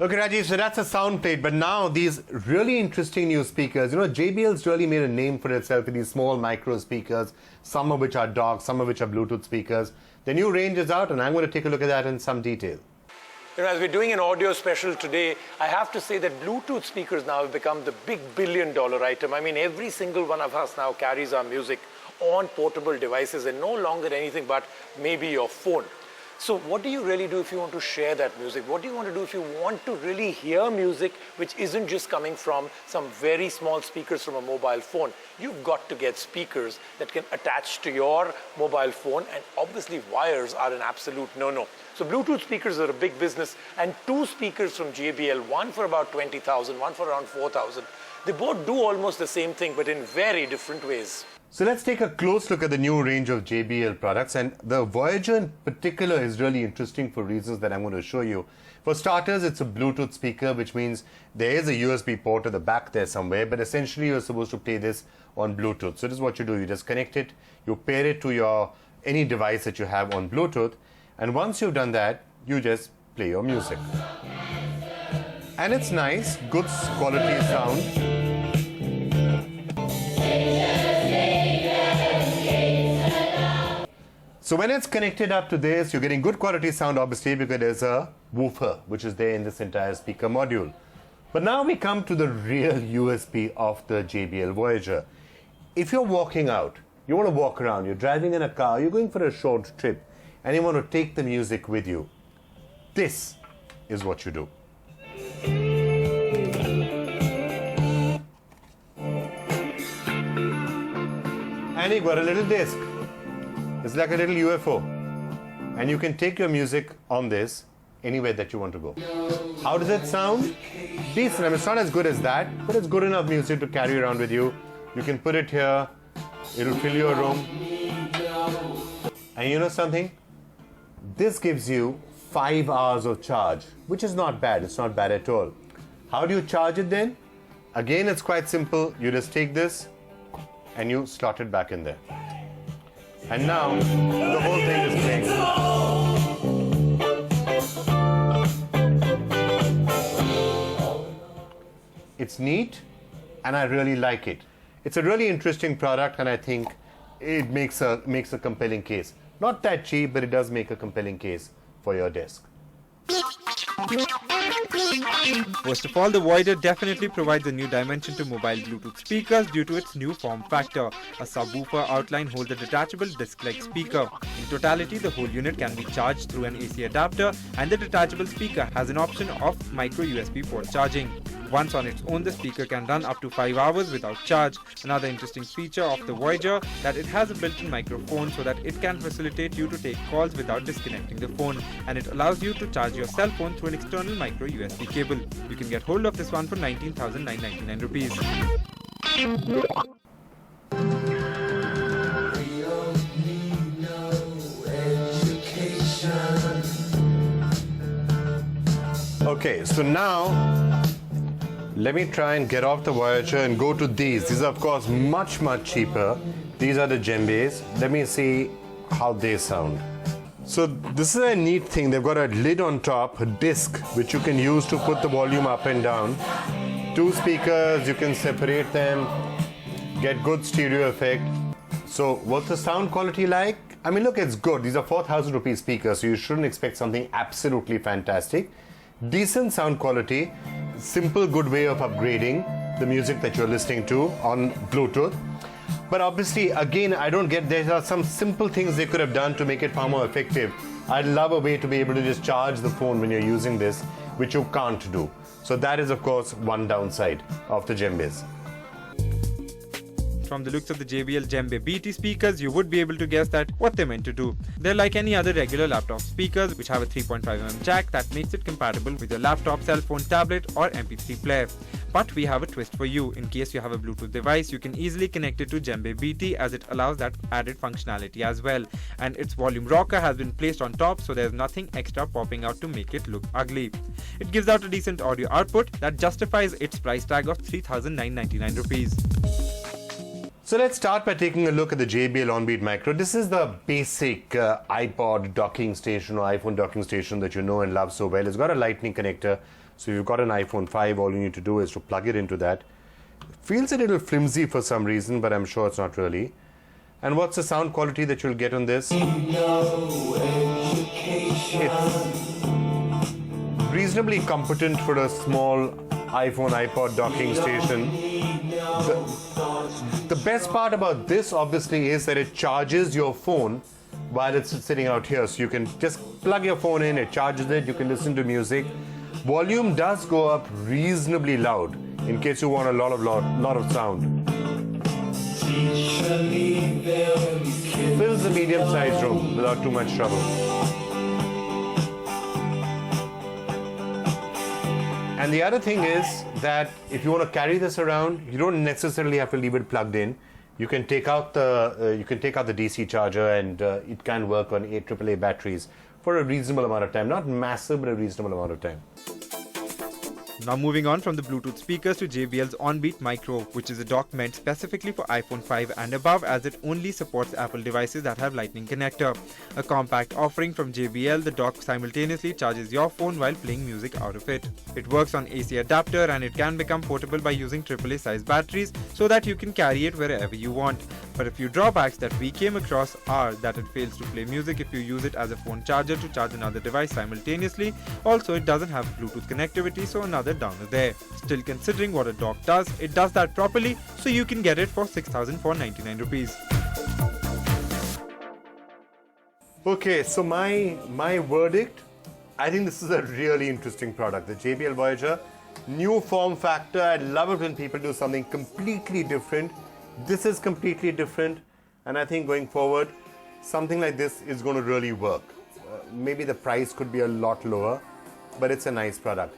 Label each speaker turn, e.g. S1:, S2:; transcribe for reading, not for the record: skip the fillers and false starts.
S1: Okay, Rajiv, so that's a sound plate, but now these really interesting new speakers, JBL's really made a name for itself with these small micro speakers, some of which are docked, some of which are Bluetooth speakers. The new range is out, and I'm going to take a look at that in some detail.
S2: As we're doing an audio special today, I have to say that Bluetooth speakers now have become the big billion-dollar item. I mean, every single one of us now carries our music on portable devices and no longer anything but maybe your phone. So what do you really do if you want to share that music? What do you want to do if you want to really hear music which isn't just coming from some very small speakers from a mobile phone? You've got to get speakers that can attach to your mobile phone, and obviously wires are an absolute no-no. So Bluetooth speakers are a big business, and two speakers from JBL, one for about 20,000, one for around 4,000. They both do almost the same thing, but in very different ways.
S1: So let's take a close look at the new range of JBL products, and the Voyager in particular is really interesting for reasons that I'm going to show you. For starters, it's a Bluetooth speaker, which means there is a USB port at the back there somewhere, but essentially you're supposed to play this on Bluetooth. So this is what you do. You just connect it, you pair it to any device that you have on Bluetooth, and once you've done that, you just play your music. And it's nice, good quality sound. So when it's connected up to this, you're getting good quality sound, obviously, because there's a woofer which is there in this entire speaker module. But now we come to the real USP of the JBL Voyager. If you're walking out, you want to walk around, you're driving in a car, you're going for a short trip, and you want to take the music with you, this is what you do. And you got a little disc. It's like a little UFO, and you can take your music on this anywhere that you want to go. How does it sound? Decent. I mean, it's not as good as that, but it's good enough music to carry around with you. You can put it here, it'll fill your room. And you know something? This gives you 5 hours of charge, which is not bad. It's not bad at all. How do you charge it then? Again, it's quite simple. You just take this and you slot it back in there. And now, the whole thing is playing. It's neat, and I really like it. It's a really interesting product, and I think it makes a compelling case. Not that cheap, but it does make a compelling case for your desk.
S3: First of all, the Voyager definitely provides a new dimension to mobile Bluetooth speakers due to its new form factor. A subwoofer outline holds a detachable disc-like speaker. In totality, the whole unit can be charged through an AC adapter, and the detachable speaker has an option of micro USB port charging. Once on its own, the speaker can run up to 5 hours without charge. Another interesting feature of the Voyager that it has a built-in microphone so that it can facilitate you to take calls without disconnecting the phone, and it allows you to charge your cell phone through an external micro USB cable. You can get hold of this one for 19,999 rupees.
S1: Okay, so now let me try and get off the Voyager and go to these. These are, of course, much cheaper. These are the djembes. Let me see how they sound. So this is a neat thing. They've got a lid on top, a disc, which you can use to put the volume up and down. Two speakers, you can separate them, get good stereo effect. So what's the sound quality like? I mean, look, it's good. These are 4,000 rupee speakers, so you shouldn't expect something absolutely fantastic. Decent sound quality, simple, good way of upgrading the music that you're listening to on Bluetooth. But obviously, again, there are some simple things they could have done to make it far more effective. I'd love a way to be able to just charge the phone when you're using this, which you can't do. So that is, of course, one downside of the djembes.
S3: From the looks of the JBL Djembe BT speakers, you would be able to guess that what they're meant to do. They're like any other regular laptop speakers, which have a 3.5mm jack that makes it compatible with your laptop, cell phone, tablet or MP3 player. But we have a twist for you. In case you have a Bluetooth device, you can easily connect it to Djembe BT, as it allows that added functionality as well. And its volume rocker has been placed on top, so there's nothing extra popping out to make it look ugly. It gives out a decent audio output that justifies its price tag of 3,999 rupees.
S1: So let's start by taking a look at the JBL Onbeat Micro. This is the basic iPod docking station or iPhone docking station that you know and love so well. It's got a lightning connector, So if you've got an iPhone 5, all you need to do is to plug it into that. Feels a little flimsy for some reason, but I'm sure it's not really. And what's the sound quality that you'll get on this? It's reasonably competent for a small iPhone, iPod docking station. The best part about this obviously is that it charges your phone while it's sitting out here. So you can just plug your phone in, it charges it, you can listen to music. Volume does go up reasonably loud in case you want a lot of sound. Fills the medium-sized room without too much trouble. And the other thing is that if you want to carry this around, you don't necessarily have to leave it plugged in. You can take out the DC charger, and it can work on 8 AAA batteries for a reasonable amount of time. Not massive, but a reasonable amount of time.
S3: Now moving on from the Bluetooth speakers to JBL's OnBeat Micro, which is a dock meant specifically for iPhone 5 and above, as it only supports Apple devices that have Lightning connector. A compact offering from JBL, the dock simultaneously charges your phone while playing music out of it. It works on AC adapter, and it can become portable by using AAA size batteries so that you can carry it wherever you want. But a few drawbacks that we came across are that it fails to play music if you use it as a phone charger to charge another device simultaneously. Also, it doesn't have Bluetooth connectivity, so another downer there. Still, considering what a dock does, it does that properly, so you can get it for 6,499 rupees.
S1: Okay, so my verdict, I think this is a really interesting product. The JBL Voyager, new form factor. I love it when people do something completely different. This is completely different, and I think going forward, something like this is going to really work. Maybe the price could be a lot lower, but it's a nice product.